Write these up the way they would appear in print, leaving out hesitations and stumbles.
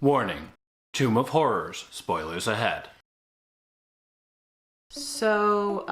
Warning. Tomb of Horrors. Spoilers ahead. So,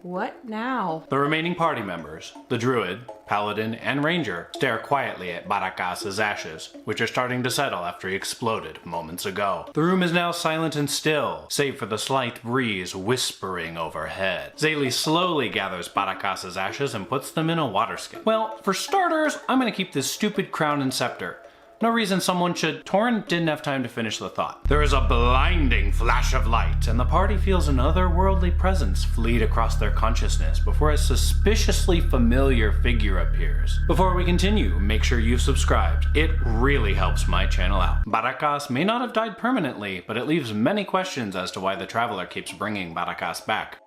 what now? The remaining party members, the druid, paladin, and ranger, stare quietly at Barakas' ashes, which are starting to settle after he exploded moments ago. The room is now silent and still, save for the slight breeze whispering overhead. Zaylee slowly gathers Barakas' ashes and puts them in a water skin. Well, for starters, I'm gonna keep this stupid crown and scepter. No reason someone should. Torin didn't have time to finish the thought. There is a blinding flash of light, and the party feels an otherworldly presence fleet across their consciousness before a suspiciously familiar figure appears. Before we continue, make sure you've subscribed. It really helps my channel out. Barakas may not have died permanently, but it leaves many questions as to why the traveler keeps bringing Barakas back.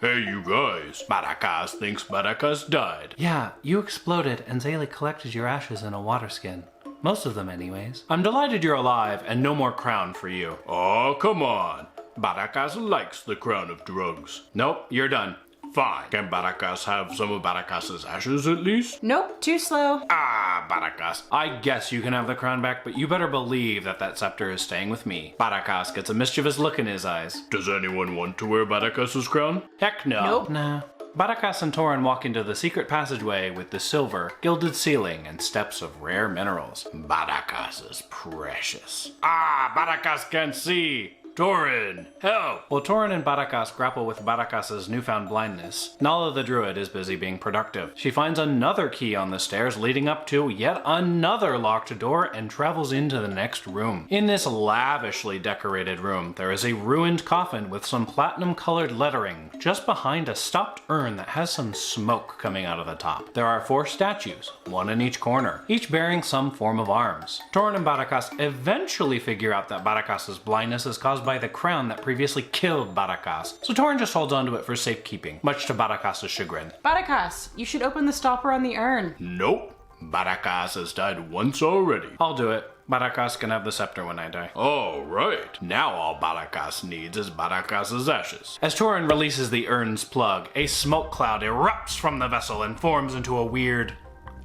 Hey you guys, Barakas thinks Barakas died. Yeah, you exploded and Zaylee collected your ashes in a water skin. Most of them anyways. I'm delighted you're alive and no more crown for you. Oh, come on. Barakas likes the crown of drugs. Nope, you're done. Fine. Can Barakas have some of Barakas' ashes at least? Nope, too slow. Ah, Barakas. I guess you can have the crown back, but you better believe that that scepter is staying with me. Barakas gets a mischievous look in his eyes. Does anyone want to wear Barakas' crown? Heck no. Nope. Nah. Barakas and Torin walk into the secret passageway with the silver, gilded ceiling and steps of rare minerals. Barakas is precious. Ah, Barakas can see! Torin, help! While Torin and Barakas grapple with Barakas' newfound blindness, Nala the Druid is busy being productive. She finds another key on the stairs leading up to yet another locked door and travels into the next room. In this lavishly decorated room, there is a ruined coffin with some platinum-colored lettering just behind a stopped urn that has some smoke coming out of the top. There are 4 statues, one in each corner, each bearing some form of arms. Torin and Barakas eventually figure out that Barakas' blindness is caused by the crown that previously killed Barakas, so Torin just holds onto it for safekeeping, much to Barakas' chagrin. Barakas, you should open the stopper on the urn. Nope. Barakas has died once already. I'll do it. Barakas can have the scepter when I die. Oh, right. Now all Barakas needs is Barakas' ashes. As Torin releases the urn's plug, a smoke cloud erupts from the vessel and forms into a weird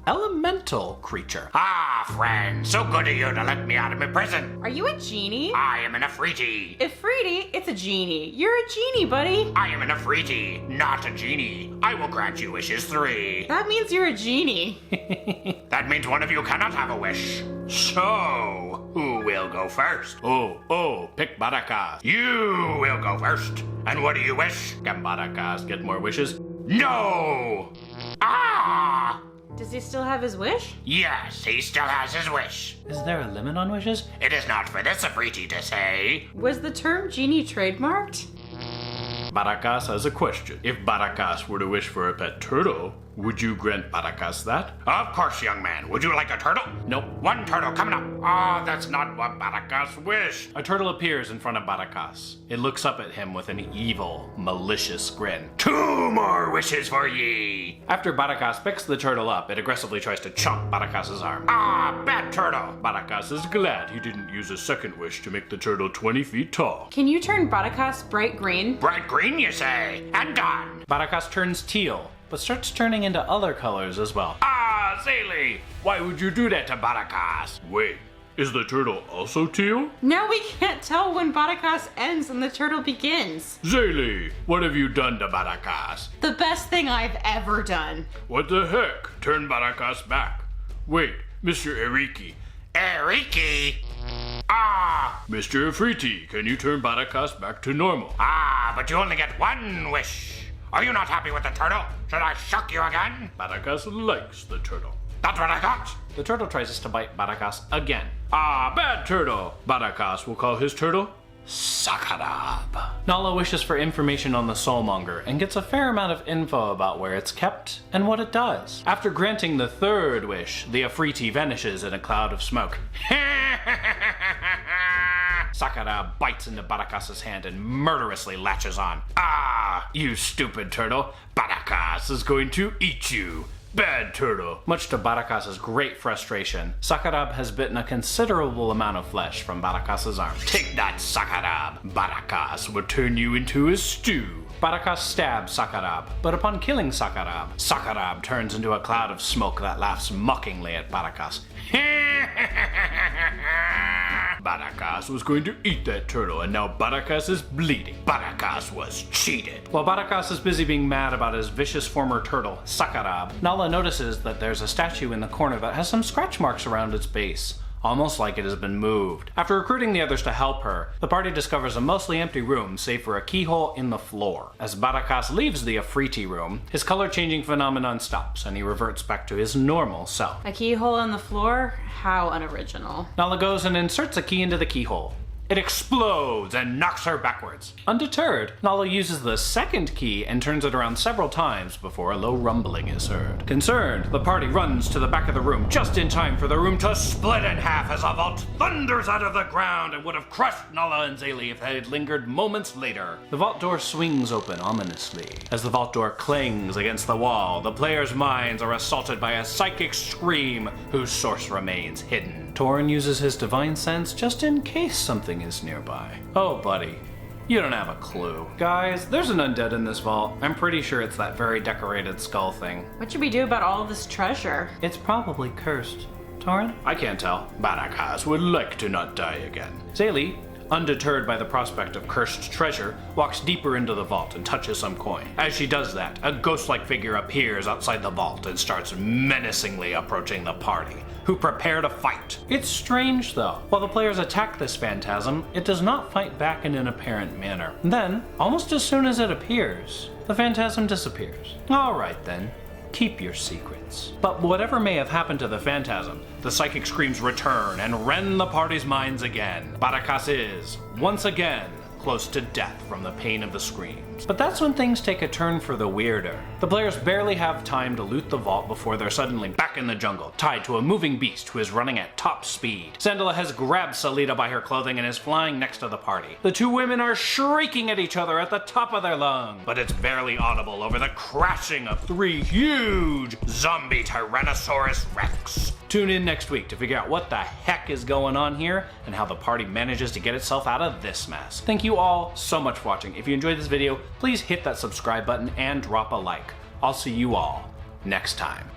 elemental creature. Ah, friend, so good of you to let me out of my prison. Are you a genie? I am an efreeti. Efreeti? It's a genie. You're a genie, buddy. I am an efreeti, not a genie. I will grant you wishes 3. That means you're a genie. That means one of you cannot have a wish. So, who will go first? Pick Barakas. You will go first. And what do you wish? Can Barakas get more wishes? No! Ah! Does he still have his wish? Yes, he still has his wish. Is there a limit on wishes? It is not for this efreeti to say. Was the term genie trademarked? Barakas has a question. If Barakas were to wish for a pet turtle, would you grant Barakas that? Of course, young man. Would you like a turtle? Nope. 1 turtle coming up. Ah, that's not what Barakas wished. A turtle appears in front of Barakas. It looks up at him with an evil, malicious grin. 2 more wishes for ye. After Barakas picks the turtle up, it aggressively tries to chomp Barakas' arm. Ah, bad turtle. Barakas is glad he didn't use a second wish to make the turtle 20 feet tall. Can you turn Barakas bright green? Bright green, you say? And done. Barakas turns teal, but starts turning into other colors as well. Ah, Zaylee! Why would you do that to Barakas? Wait, is the turtle also teal? Now we can't tell when Barakas ends and the turtle begins. Zaylee, what have you done to Barakas? The best thing I've ever done. What the heck? Turn Barakas back. Wait, Mr. Eriki. Eriki? Ah! Mr. Efreeti, can you turn Barakas back to normal? Ah, but you only get 1 wish. Are you not happy with the turtle? Should I shock you again? Barakas likes the turtle. That's what I thought. The turtle tries to bite Barakas again. Ah, bad turtle. Barakas will call his turtle Sakarab. Nala wishes for information on the Soulmonger and gets a fair amount of info about where it's kept and what it does. After granting the 3rd wish, the efreeti vanishes in a cloud of smoke. Sakarab bites into Barakas' hand and murderously latches on. Ah, you stupid turtle. Barakas is going to eat you. Bad turtle. Much to Barakas' great frustration, Sakarab has bitten a considerable amount of flesh from Barakas' arm. Take that, Sakarab. Barakas will turn you into a stew. Barakas stabs Sakarab, but upon killing Sakarab, Sakarab turns into a cloud of smoke that laughs mockingly at Barakas. Barakas was going to eat that turtle, and now Barakas is bleeding. Barakas was cheated. While Barakas is busy being mad about his vicious former turtle, Sakarab, Nala notices that there's a statue in the corner that has some scratch marks around its base, almost like it has been moved. After recruiting the others to help her, the party discovers a mostly empty room save for a keyhole in the floor. As Barakas leaves the efreeti room, his color-changing phenomenon stops and he reverts back to his normal self. A keyhole in the floor? How unoriginal. Nala goes and inserts a key into the keyhole. It explodes and knocks her backwards. Undeterred, Nala uses the second key and turns it around several times before a low rumbling is heard. Concerned, the party runs to the back of the room just in time for the room to split in half as a vault thunders out of the ground and would have crushed Nala and Zaylee if they had lingered moments later. The vault door swings open ominously. As the vault door clings against the wall, the players' minds are assaulted by a psychic scream whose source remains hidden. Torin uses his divine sense just in case something is nearby. Oh, buddy. You don't have a clue. Guys, there's an undead in this vault. I'm pretty sure it's that very decorated skull thing. What should we do about all of this treasure? It's probably cursed. Torin? I can't tell. Barakas would like to not die again. Zaylee, undeterred by the prospect of cursed treasure, walks deeper into the vault and touches some coin. As she does that, a ghost-like figure appears outside the vault and starts menacingly approaching the party, who prepare to fight. It's strange though. While the players attack this phantasm, it does not fight back in an apparent manner. Then, almost as soon as it appears, the phantasm disappears. Alright then, keep your secrets. But whatever may have happened to the phantasm, the psychic screams return and rend the party's minds again. Barakas is, once again, close to death from the pain of the screams. But that's when things take a turn for the weirder. The players barely have time to loot the vault before they're suddenly back in the jungle, tied to a moving beast who is running at top speed. Sandala has grabbed Salida by her clothing and is flying next to the party. The two women are shrieking at each other at the top of their lungs, but it's barely audible over the crashing of three huge zombie Tyrannosaurus Rex. Tune in next week to figure out what the heck is going on here and how the party manages to get itself out of this mess. Thank you all so much for watching. If you enjoyed this video, please hit that subscribe button and drop a like. I'll see you all next time.